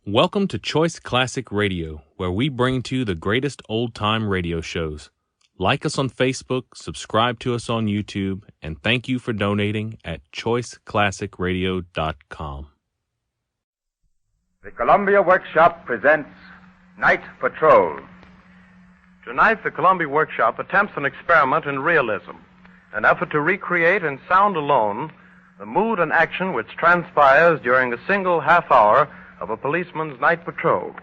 Welcome to Choice Classic Radio, where we bring to you the greatest old-time radio shows. Like us on Facebook, subscribe to us on YouTube, and thank you for donating at choiceclassicradio.com. The Columbia Workshop presents Night Patrol. Tonight, the Columbia Workshop attempts an experiment in realism, an effort to recreate in sound alone the mood and action which transpires during a single half hour of a policeman's night patrol.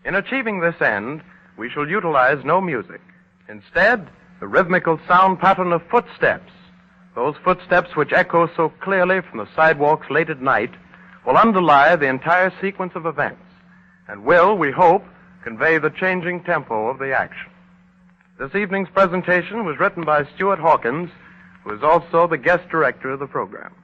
In achieving this end, we shall utilize no music. Instead, the rhythmical sound pattern of footsteps, those footsteps which echo so clearly from the sidewalks late at night, will underlie the entire sequence of events and will, we hope, convey the changing tempo of the action. This evening's presentation was written by Stuart Hawkins, who is also the guest director of the program.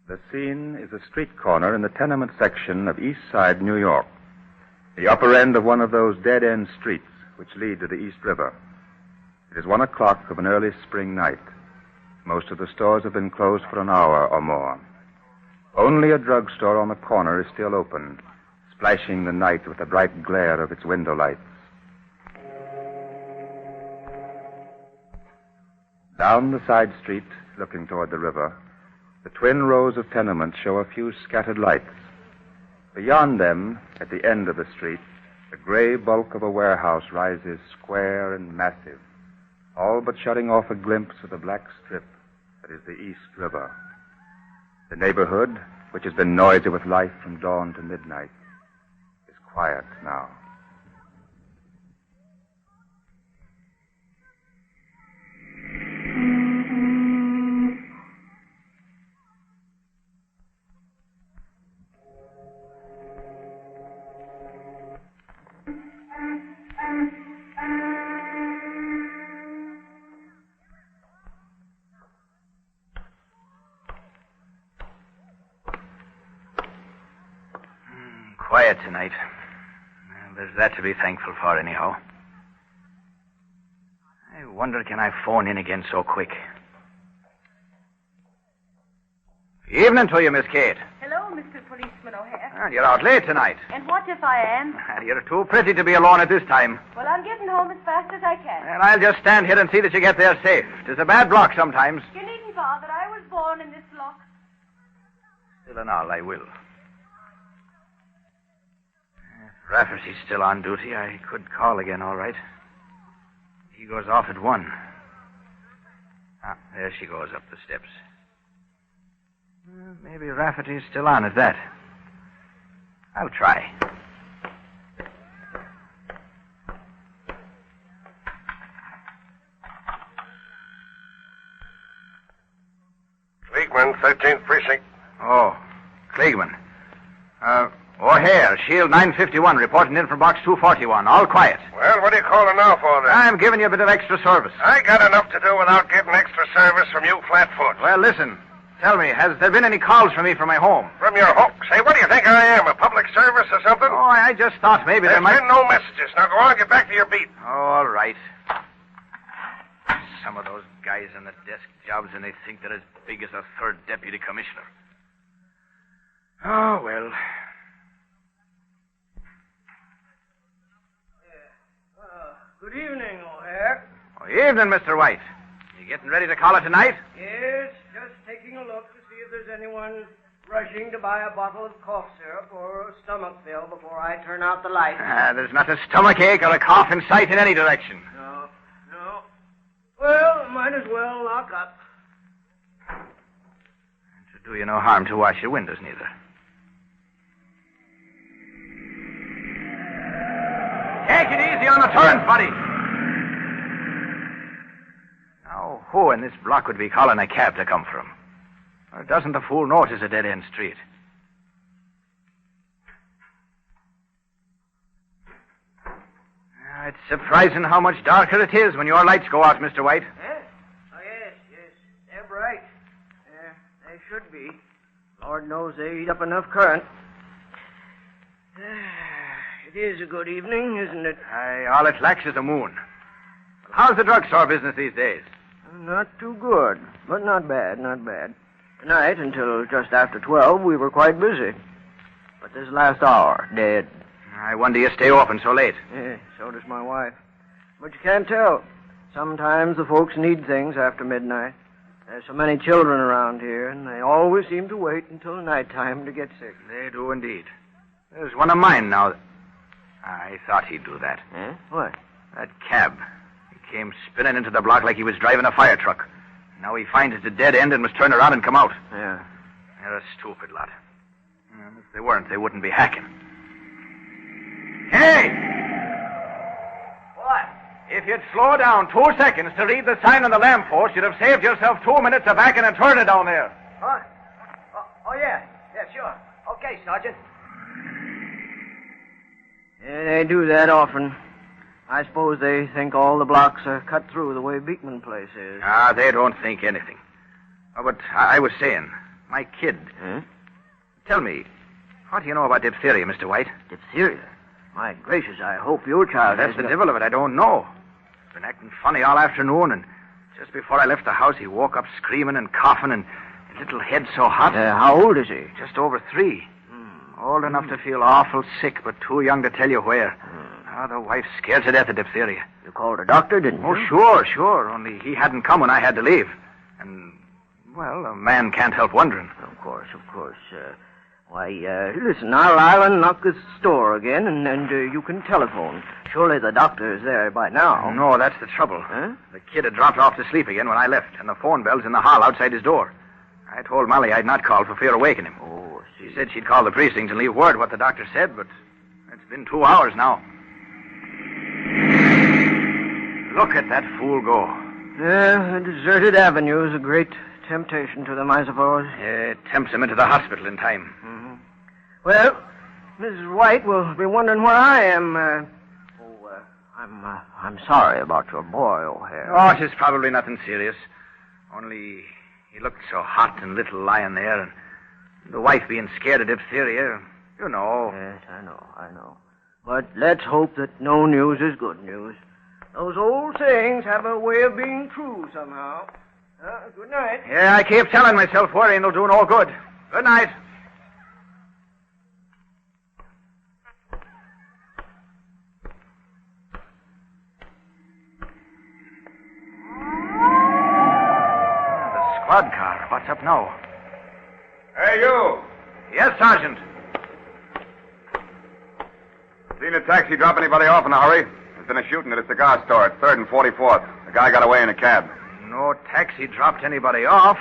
The scene is a street corner in the tenement section of East Side, New York, the upper end of one of those dead-end streets which lead to the East River. It is 1 o'clock of an early spring night. Most of the stores have been closed for an hour or more. Only a drugstore on the corner is still open, splashing the night with the bright glare of its window lights. Down the side street, looking toward the river, the twin rows of tenements show a few scattered lights. Beyond them, at the end of the street, the gray bulk of a warehouse rises square and massive, all but shutting off a glimpse of the black strip that is the East River. The neighborhood, which has been noisy with life from dawn to midnight, is quiet now. Quiet tonight. Well, there's that to be thankful for, anyhow. I wonder, can I phone in again so quick? Evening to you, Miss Kate. Hello, Mr. Policeman O'Hare. Well, you're out late tonight. And what if I am? Well, you're too pretty to be alone at this time. Well, I'm getting home as fast as I can. And I'll just stand here and see that you get there safe. 'Tis a bad block sometimes. You needn't bother. I was born in this block. Still and all, I will. If Rafferty's still on duty, I could call again, all right. He goes off at 1. Ah, there she goes up the steps. Maybe Rafferty's still on at that. I'll try. Kliegman, 13th Precinct. Oh, Kliegman. O'Hare, Shield 951, reporting in from box 241. All quiet. Well, what are you calling now for, then? I'm giving you a bit of extra service. I got enough to do without getting extra service from you flatfoot. Well, listen. Tell me, has there been any calls for me from my home? From your hook. Say, what do you think I am, a public service or something? Oh, I just thought maybe there There's might... been no messages. Now go on, get back to your beat. All right. Some of those guys in the desk jobs, and they think they're as big as a third deputy commissioner. Oh, well. Good evening, O'Hare. Oh, evening, Mr. White. You getting ready to call it tonight? Yes, just taking a look to see if there's anyone rushing to buy a bottle of cough syrup or a stomach fill before I turn out the light. There's not a stomachache or a cough in sight in any direction. No. Well, might as well lock up. To do you no harm to wash your windows, neither. Take it easy on the turns, buddy. Now, who in this block would be calling a cab to come from? Or doesn't the fool know it is a dead-end street? It's surprising how much darker it is when your lights go out, Mr. White. Eh? Oh, yes. They're bright. They should be. Lord knows they eat up enough current. It is a good evening, isn't it? Aye, all it lacks is a moon. How's the drugstore business these days? Not too good, but not bad, not bad. Tonight, until just after 12, we were quite busy. But this last hour, dead. I wonder you stay open so late. Yeah, so does my wife. But you can't tell. Sometimes the folks need things after midnight. There's so many children around here, and they always seem to wait until nighttime to get sick. They do indeed. There's one of mine now. I thought he'd do that. Eh? What? That cab. He came spinning into the block like he was driving a fire truck. Now he finds it's a dead end and must turn around and come out. Yeah. They're a stupid lot. If they weren't, they wouldn't be hacking. Hey! What? If you'd slow down 2 seconds to read the sign on the lamppost, you'd have saved yourself 2 minutes of backing and turning down there. What? Oh, yeah. Yeah, sure. Okay, Sergeant. Yeah, they do that often. I suppose they think all the blocks are cut through the way Beekman Place is. Ah, they don't think anything. Oh, but I was saying, my kid. Huh? Tell me, what do you know about diphtheria, Mr. White? Diphtheria? My gracious, I hope your child That's the devil of it. I don't know. He's been acting funny all afternoon, and just before I left the house, he woke up screaming and coughing, and his little head so hot. How old is he? Just over 3. Old enough to feel awful sick, but too young to tell you where. The wife's scared to death of diphtheria. You called a doctor, didn't you? Oh, sure. Only he hadn't come when I had to leave. And, well, a man can't help wondering. Of course. Listen, I'll unlock the store again, and you can telephone. Surely the doctor is there by now. No, that's the trouble. Huh? The kid had dropped off to sleep again when I left, and the phone bell's in the hall outside his door. I told Molly I'd not call for fear of waking him. Oh, She said she'd call the precinct and leave word what the doctor said, but it's been 2 hours now. Look at that fool go. Yeah, a deserted avenue is a great temptation to them, I suppose. It tempts him into the hospital in time. Mm-hmm. Well, Mrs. White will be wondering where I am. I'm sorry about your boy, O'Hare. Oh, it's probably nothing serious. Only he looked so hot and little lying there, and the wife being scared of diphtheria, you know. Yes, I know. But let's hope that no news is good news. Those old sayings have a way of being true somehow. Good night. Yeah, I keep telling myself worrying will do no good. Good night. The squad car. What's up now? Hey, you. Yes, Sergeant. Seen a taxi drop anybody off in a hurry? There's been a shooting at a cigar store at 3rd and 44th. The guy got away in a cab. No taxi dropped anybody off,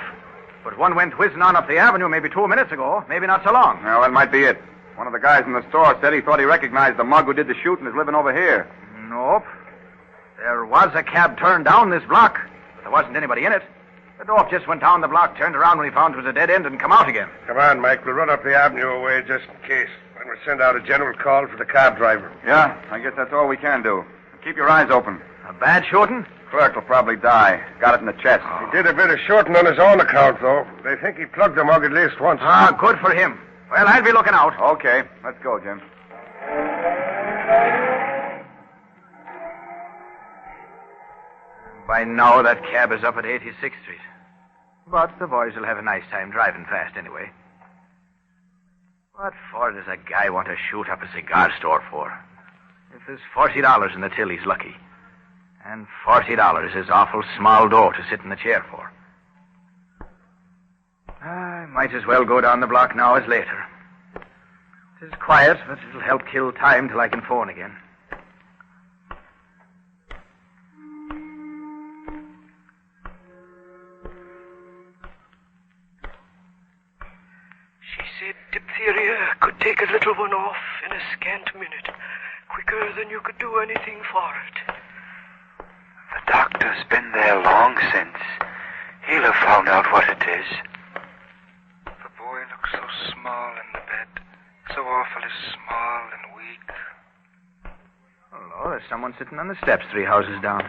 but one went whizzing on up the avenue maybe 2 minutes ago. Maybe not so long. Well, that might be it. One of the guys in the store said he thought he recognized the mug who did the shooting is living over here. Nope. There was a cab turned down this block, but there wasn't anybody in it. The dope just went down the block, turned around when he found it was a dead end, and come out again. Come on, Mike. We'll run up the avenue away just in case. And we'll send out a general call for the cab driver. Yeah, I guess that's all we can do. Keep your eyes open. A bad shooting? Clerk will probably die. Got it in the chest. He did a bit of shooting on his own account, though. They think he plugged the mug at least once. Ah, good for him. Well, I'll be looking out. Okay, let's go, Jim. By now, that cab is up at 86th Street. But the boys will have a nice time driving fast anyway. What for does a guy want to shoot up a cigar store for? If there's $40 in the till, he's lucky. And $40 is awful small dough to sit in the chair for. I might as well go down the block now as later. It is quiet, but it'll help kill time till I can phone again. She said diphtheria could take a little one off in a scant minute, quicker than you could do anything for it. The doctor's been there long since. He'll have found out what it is. The boy looks so small in the bed, so awfully small and weak. Hello, there's someone sitting on the steps 3 houses down.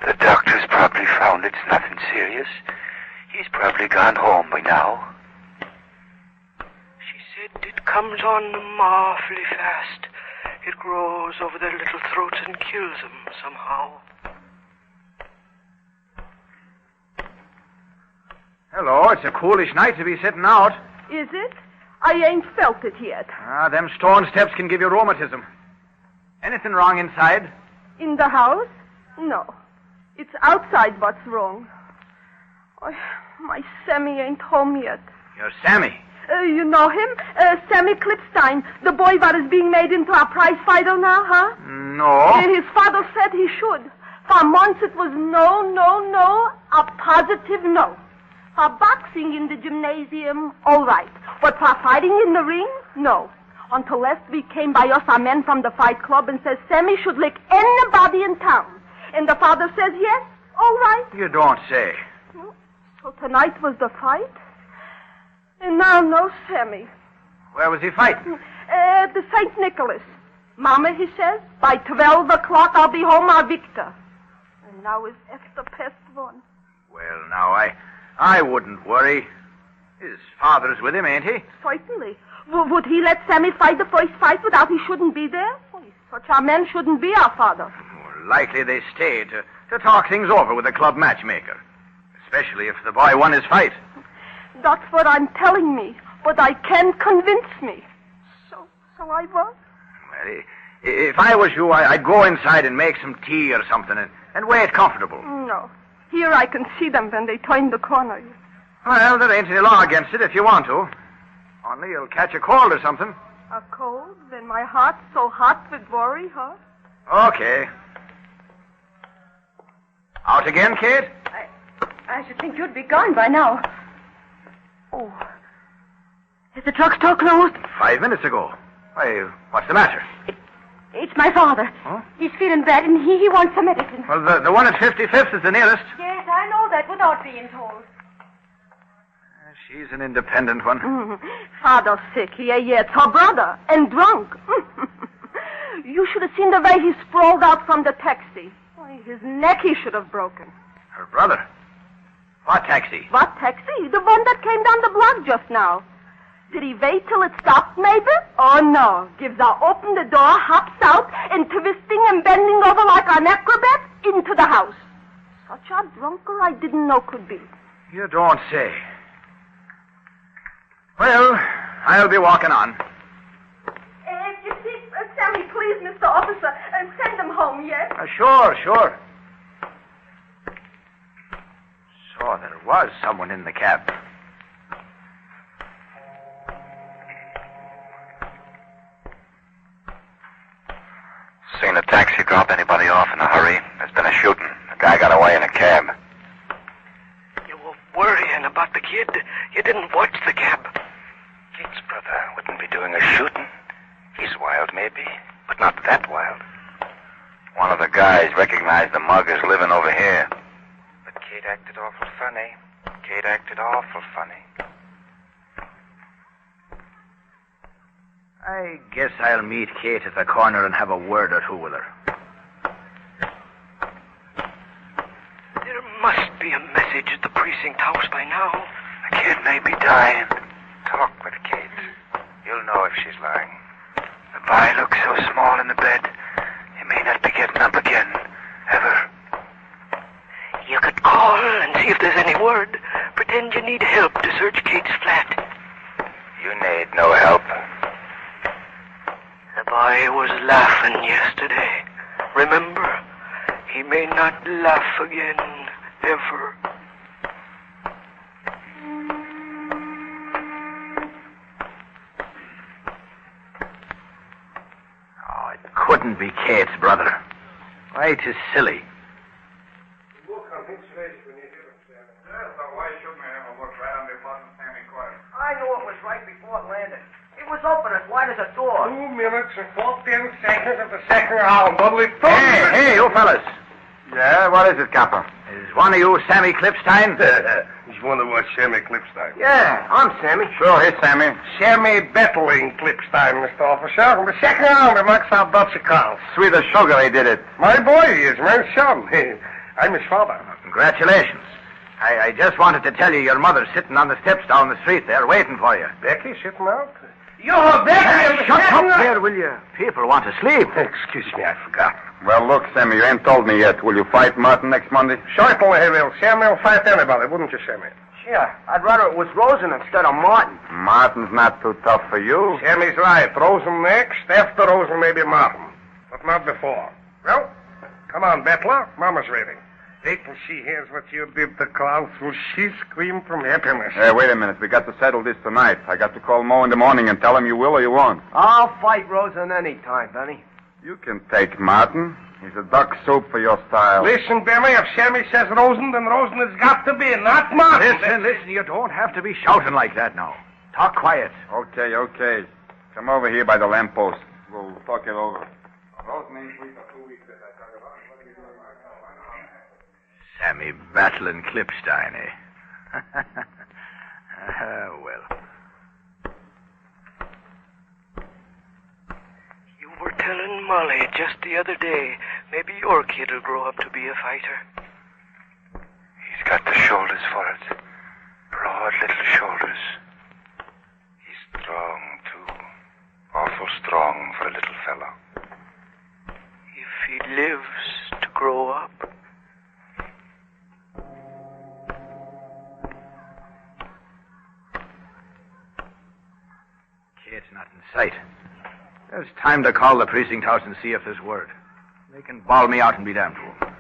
The doctor's probably found it's nothing serious. He's probably gone home by now. She said comes on them awfully fast. It grows over their little throats and kills them somehow. Hello, it's a coolish night to be sitting out. Is it? I ain't felt it yet. Them stone steps can give you rheumatism. Anything wrong inside? In the house? No. It's outside what's wrong. Oh, my Sammy ain't home yet. Your Sammy? You know him? Sammy Klipstein, the boy that is being made into a prize fighter now, huh? No. His father said he should. For months it was no, a positive no. For boxing in the gymnasium, all right. But for fighting in the ring, no. Until last week came by us a man from the fight club and says Sammy should lick anybody in town. And the father says yes, all right. You don't say. So tonight was the fight? And now no Sammy. Where was he fighting? At the St. Nicholas. Mama, he says, by 12 o'clock I'll be home a victor. And now it's after past 1. Well, now, I wouldn't worry. His father's with him, ain't he? Certainly. Would he let Sammy fight the first fight without he shouldn't be there? Such a man shouldn't be our father. More likely they stay to talk things over with the club matchmaker. Especially if the boy won his fight. That's what I'm telling me. But I can't convince me. So I was? Well, if I was you, I'd go inside and make some tea or something and wait comfortable. No. Here I can see them when they turn the corner. Well, there ain't any law against it if you want to. Only you'll catch a cold or something. A cold? Then my heart's so hot with worry, huh? Okay. Out again, Kate? I should think you'd be gone by now. Oh. Is the drugstore closed? 5 minutes ago. Why, what's the matter? It's my father. Huh? He's feeling bad and he wants some medicine. Well, the one at 55th is the nearest. Yes, I know that without being told. She's an independent one. Mm-hmm. Father's sick. Yeah, it's her brother. And drunk. You should have seen the way he sprawled out from the taxi. Why, his neck he should have broken. Her brother? What taxi? What taxi? The one that came down the block just now. Did he wait till it stopped, maybe? Oh, no. Gives her open the door, hops out, and twisting and bending over like an acrobat into the house. Such a drunker I didn't know could be. You don't say. Well, I'll be walking on. Sammy, please, Mr. Officer, send them home, yes? Sure. So there was someone in the cab. Seen a taxi drop anybody off in a hurry? There's been a shooting. A guy got away in a cab. You were worrying about the kid. You didn't watch the cab. Kate's brother wouldn't be doing a shooting. He's wild, maybe, but not that wild. One of the guys recognized the mug as living over here. But Kate acted awful funny. I guess I'll meet Kate at the corner and have a word or two with her. There must be a message at the precinct house by now. The kid may be dying. Talk with Kate. You'll know if she's lying. The boy looks so small in the bed. He may not be getting up again, ever. You could call and see if there's any word. Pretend you need help to search Kate's flat. You need no help. The boy was laughing yesterday. Remember, he may not laugh again, ever. Oh, it couldn't be Kate's brother. Why, 'tis silly. I knew it was right before it landed. It was open as wide as a door. 2 minutes and 14 seconds of the second round, Dudley. Hey, you fellas. Yeah, what is it, Copper? Is one of you Sammy Klipstein? He's one of us, Sammy Klipstein. Yeah, I'm Sammy. Sure, he's Sammy. Sammy Bettling Klipstein, Mr. Officer. The second round, he marks out Dutch accounts. Sweet as sugar, he did it. My boy, he is my son. I'm his father. Congratulations. I just wanted to tell you your mother's sitting on the steps down the street there waiting for you. Becky sitting out? You're there. Shut up there, will you? People want to sleep. Excuse me, I forgot. Well, look, Sammy, you ain't told me yet. Will you fight Martin next Monday? Certainly he will. Sammy will fight anybody, wouldn't you, Sammy? Yeah, I'd rather it was Rosen instead of Martin. Martin's not too tough for you. Sammy's right. Rosen next. After Rosen, maybe Martin. But not before. Well, come on, Bettler. Mama's ready. Wait till she hears what you did to Klaus. Will she scream from happiness? Hey, wait a minute. We got to settle this tonight. I got to call Mo in the morning and tell him you will or you won't. I'll fight Rosen any time, Benny. You can take Martin. He's a duck soup for your style. Listen, Benny, if Sammy says Rosen, then Rosen has got to be, not Martin. Listen, you don't have to be shouting like that now. Talk quiet. Okay. Come over here by the lamppost. We'll talk it over. Rosen ain't week or 2 weeks that I talk about. What are you doing right now? Sammy battling Clipstein, eh? Well. You were telling Molly just the other day, maybe your kid will grow up to be a fighter. He's got the shoulders for it. Broad little shoulders. He's strong, too. Awful strong for a little fellow. If he lives to grow up. Kate's not in sight. There's time to call the precinct house and see if there's word. They can bawl me out and be damned to them.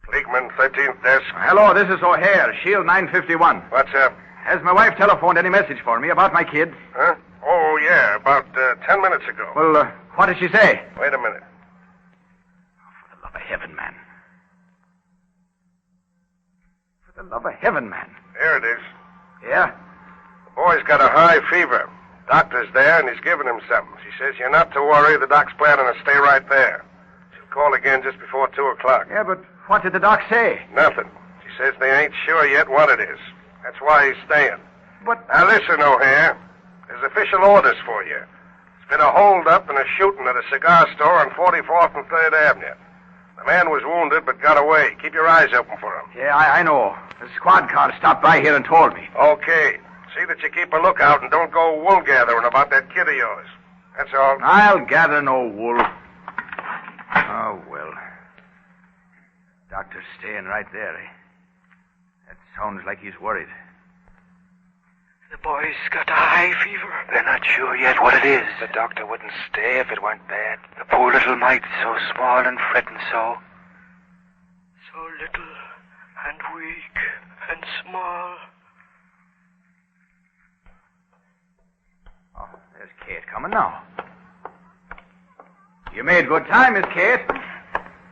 Fleegman, 13th desk. Hello, this is O'Hare, Shield 951. What's up? Has my wife telephoned any message for me about my kid? Huh? Oh, yeah, about 10 minutes ago. Well, what did she say? Wait a minute. For the love of heaven, man. For the love of heaven, man. Here it is. Yeah? The boy's got a high fever. Doctor's there, and he's giving him something. She says you're not to worry. The doc's planning to stay right there. She'll call again just before 2 o'clock. Yeah, but what did the doc say? Nothing. She says they ain't sure yet what it is. That's why he's staying. But... Now, listen, O'Hare. There's official orders for you. There's been a hold-up and a shooting at a cigar store on 44th and 3rd Avenue. The man was wounded but got away. Keep your eyes open for him. Yeah, I know. The squad car stopped by here and told me. Okay. See that you keep a lookout and don't go wool gathering about that kid of yours. That's all. I'll gather no wool. Oh, well. Doctor's staying right there, eh? That sounds like he's worried. The boy's got a high fever. They're not sure yet what it is. The doctor wouldn't stay if it weren't bad. The poor little mite, so small and fretting so. So little and weak and small. Oh, there's Kate coming now. You made good time, Miss Kate.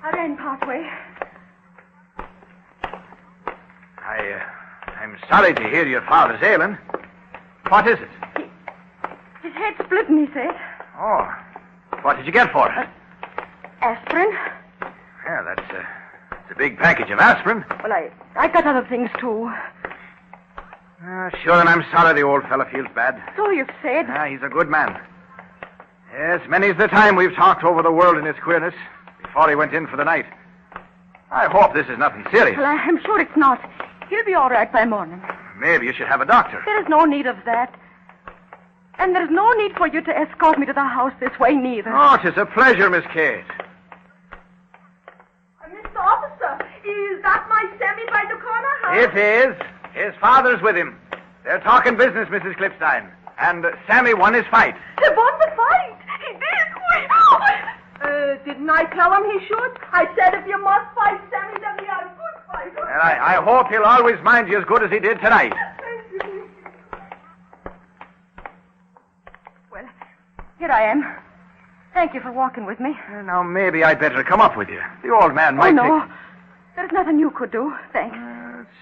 I ran partway. I'm sorry to hear your father's ailing. What is it? His head splitting, he said. Oh. What did you get for it? Aspirin. Yeah, that's a big package of aspirin. Well, I got other things, too. Sure, and I'm sorry the old fella feels bad. So you've said. He's a good man. Yes, many's the time we've talked over the world in its queerness before he went in for the night. I hope this is nothing serious. Well, I'm sure it's not. He'll be all right by morning. Maybe you should have a doctor. There is no need of that. And there's no need for you to escort me to the house this way, neither. Oh, 'tis a pleasure, Miss Kate. Mr. Officer, is that my Sammy by the corner house? It is. His father's with him. They're talking business, Mrs. Clipstein. And Sammy won his fight. He won the fight. He did. Didn't I tell him he should? I said if you must fight Sammy, then we are a good fighter. And I hope he'll always mind you as good as he did tonight. Well, here I am. Thank you for walking with me. Now, maybe I'd better come up with you. The old man might no. There's nothing you could do. Thanks.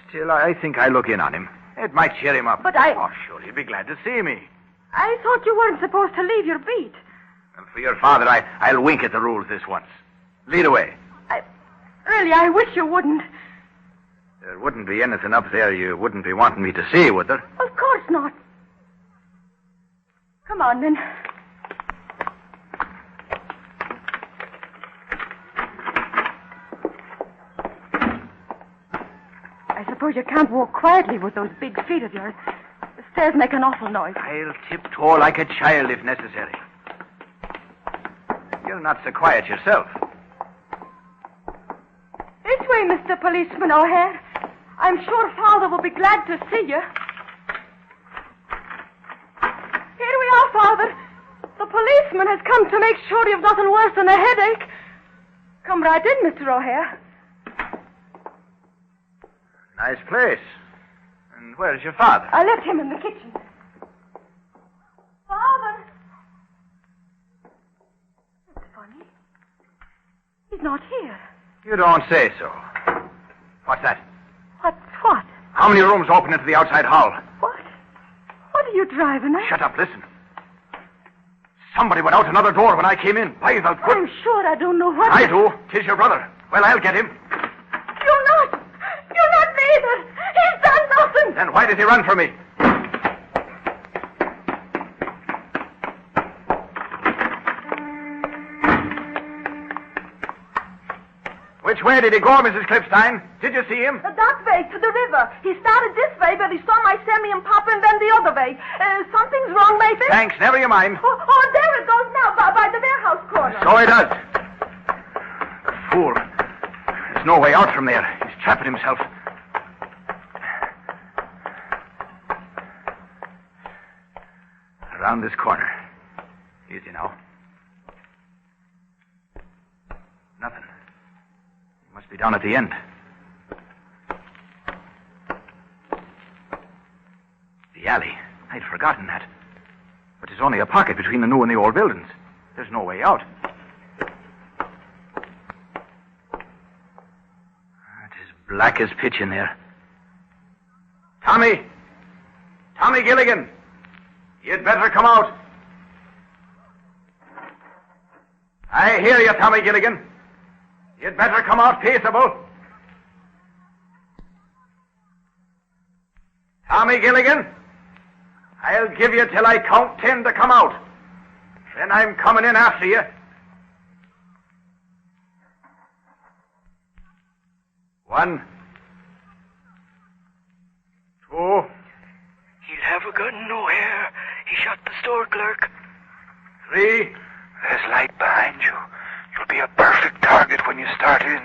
Still, I think I'll look in on him. It might cheer him up. But Oh, sure, he'll be glad to see me. I thought you weren't supposed to leave your beat. And for your father, I'll wink at the rules this once. Lead away. I wish you wouldn't. There wouldn't be anything up there you wouldn't be wanting me to see, would there? Of course not. Come on, then. suppose you can't walk quietly with those big feet of yours. The stairs make an awful noise. I'll tiptoe like a child if necessary. You're not so quiet yourself. This way, Mr. Policeman O'Hare. I'm sure Father will be glad to see you. Here we are, Father. The policeman has come to make sure you've nothing worse than a headache. Come right in, Mr. O'Hare. Nice place. And where's your father? I left him in the kitchen. Father! That's funny. He's not here. You don't say so. What's that? What's what? How many rooms open into the outside hall? What? What are you driving at? Shut up, listen. Somebody went out another door when I came in. By the good... I'm sure I don't know what... I do. 'Tis your brother. Well, I'll get him. You're not neither. He's done nothing. Then why did he run from me? Which way did he go, Mrs. Clipstein? Did you see him? That way, to the river. He started this way, but he saw my Sammy and Papa and then the other way. Something's wrong, maybe? Thanks, never you mind. Oh, there it goes now, by the warehouse corner. So he does. The fool. There's no way out from there. He's trapping himself. Around this corner. Easy now. Nothing. He must be down at the end. The alley. I'd forgotten that. But there's only a pocket between the new and the old buildings. There's no way out. It is black as pitch in there. Tommy! Tommy Gilligan! You'd better come out. I hear you, Tommy Gilligan. You'd better come out peaceable. Tommy Gilligan, I'll give you till I count 10 to come out. Then I'm coming in after you. 1, 2. He'll have a gun, O'Hare. He shot the store clerk. 3. There's light behind you. You'll be a perfect target when you start in.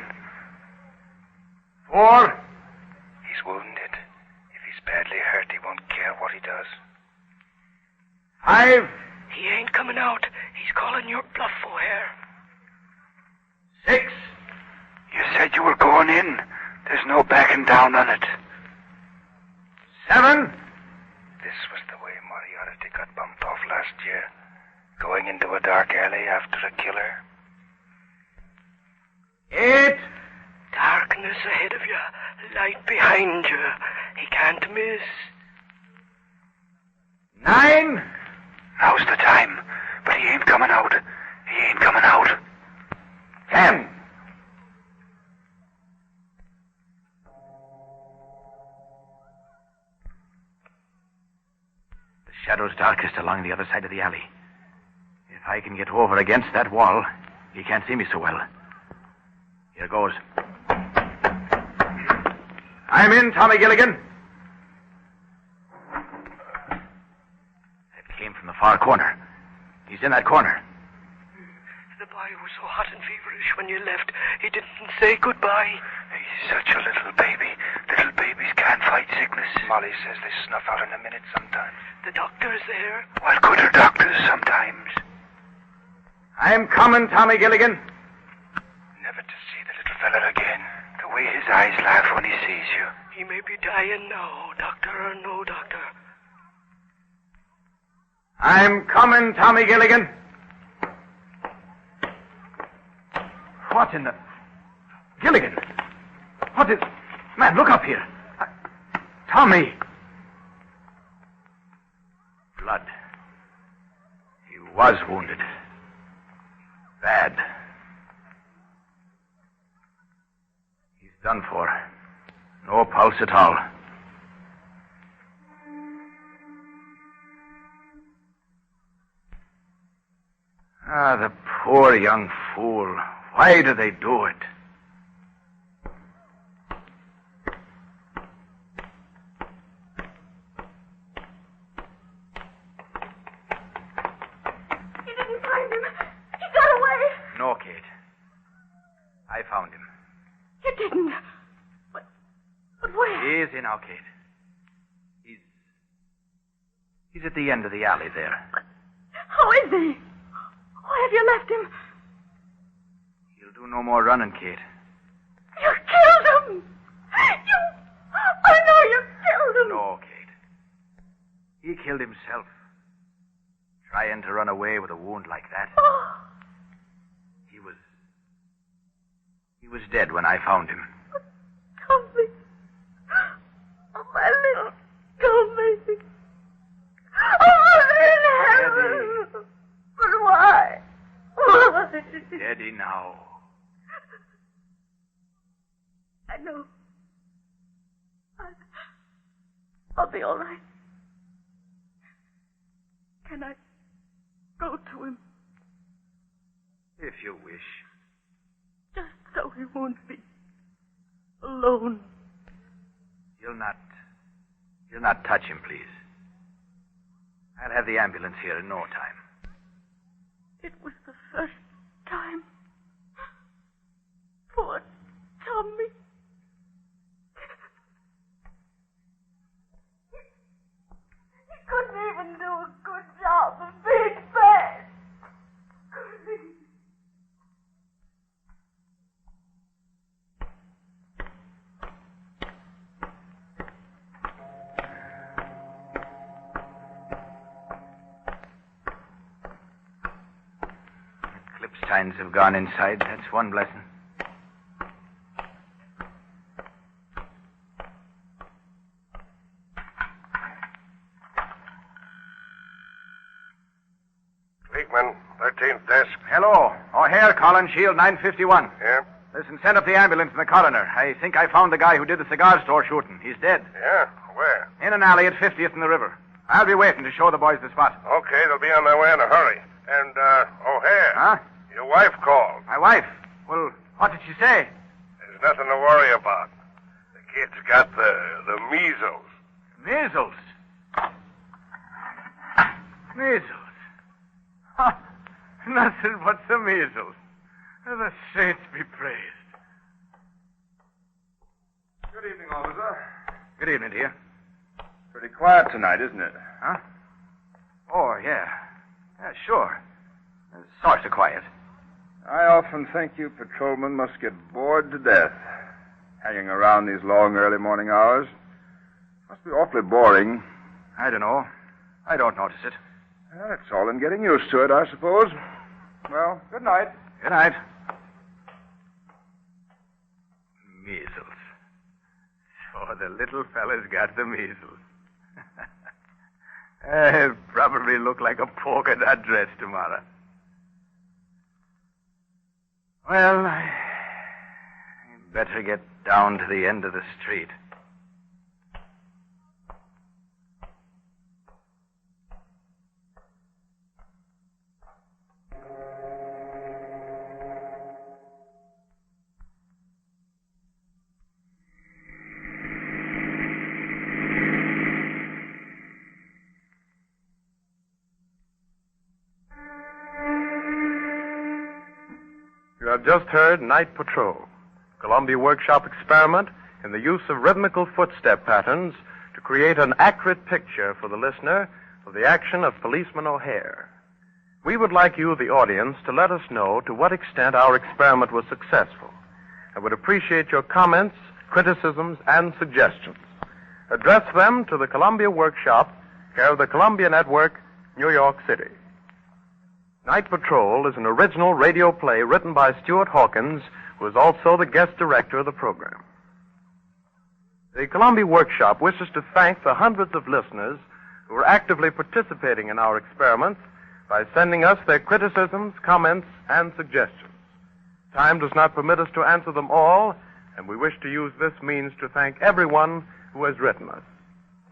4. He's wounded. If he's badly hurt, he won't care what he does. 5. He ain't coming out. He's calling your bluff, O'Hare. 6. You said you were going in. There's no backing down on it. 7. This was the way Moriarty got bumped off last year. Going into a dark alley after a killer. 8. Darkness ahead of you. Light behind you. He can't miss. 9. Now's the time. But he ain't coming out. He ain't coming out. 10. The shadow's darkest along the other side of the alley. If I can get over against that wall, he can't see me so well. Here goes. I'm in, Tommy Gilligan. That came from the far corner. He's in that corner. The boy was so hot and feverish when you left, he didn't say goodbye. He's such a little baby. Little babies can't fight sickness. Molly says they snuff out in a minute sometimes. The doctor's there. What good are doctors sometimes? I'm coming, Tommy Gilligan. Never to see the little fella again. The way his eyes laugh when he sees you. He may be dying now, doctor or no doctor. I'm coming, Tommy Gilligan. What in the... Gilligan! What is... Man, look up here. Tommy! Blood. He was wounded. Bad. He's done for. No pulse at all. Ah, the poor young fool. Why do they do it? I found him. You didn't. But where? He's in now, Kate. He's at the end of the alley there. How is he? Why have you left him? He'll do no more running, Kate. You killed him! I know you killed him! No, Kate. He killed himself. Trying to run away with a wound like that. Oh. He was dead when I found him. Tommy. Oh, my little Tommy. Oh, in heaven. But why? Why? Steady now. I know. I'll be all right. Can I go to him? If you wish. Just so he won't be alone. You'll not touch him, please. I'll have the ambulance here in no time. It was the first time. Poor Tommy. He couldn't even do a good job of being bad. Could he? Klipsteins have gone inside. That's one blessing. Fleetman, 13th desk. Hello. O'Hare, Collins, Shield, 951. Yeah? Listen, send up the ambulance and the coroner. I think I found the guy who did the cigar store shooting. He's dead. Yeah? Where? In an alley at 50th and the river. I'll be waiting to show the boys the spot. Okay, they'll be on their way in a hurry. And, O'Hare. Huh? Your wife called. My wife? Well, what did she say? There's nothing to worry about. The kid's got the measles. Measles? Measles? Huh. Nothing but the measles. The saints be praised. Good evening, officer. Good evening, dear. Pretty quiet tonight, isn't it? Huh? Oh, yeah. Yeah, sure. Sorts of quiet. I often think you patrolmen must get bored to death, hanging around these long early morning hours. Must be awfully boring. I don't know. I don't notice it. Well, it's all in getting used to it, I suppose. Well, good night. Good night. Measles. So the little fella's got the measles. He'll probably look like a polka dot dress tomorrow. Well, I better get down to the end of the street. You have just heard Night Patrol, Columbia Workshop experiment in the use of rhythmical footstep patterns to create an accurate picture for the listener of the action of Policeman O'Hare. We would like you, the audience, to let us know to what extent our experiment was successful. I would appreciate your comments, criticisms, and suggestions. Address them to the Columbia Workshop, care of the Columbia Network, New York City. Night Patrol is an original radio play written by Stuart Hawkins, who is also the guest director of the program. The Columbia Workshop wishes to thank the hundreds of listeners who are actively participating in our experiments by sending us their criticisms, comments, and suggestions. Time does not permit us to answer them all, and we wish to use this means to thank everyone who has written us.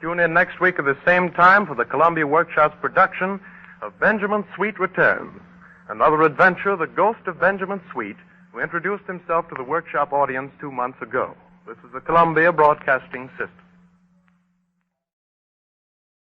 Tune in next week at the same time for the Columbia Workshop's production of Benjamin Sweet Returns, another adventure of the ghost of Benjamin Sweet, who introduced himself to the workshop audience 2 months ago. This is the Columbia Broadcasting System.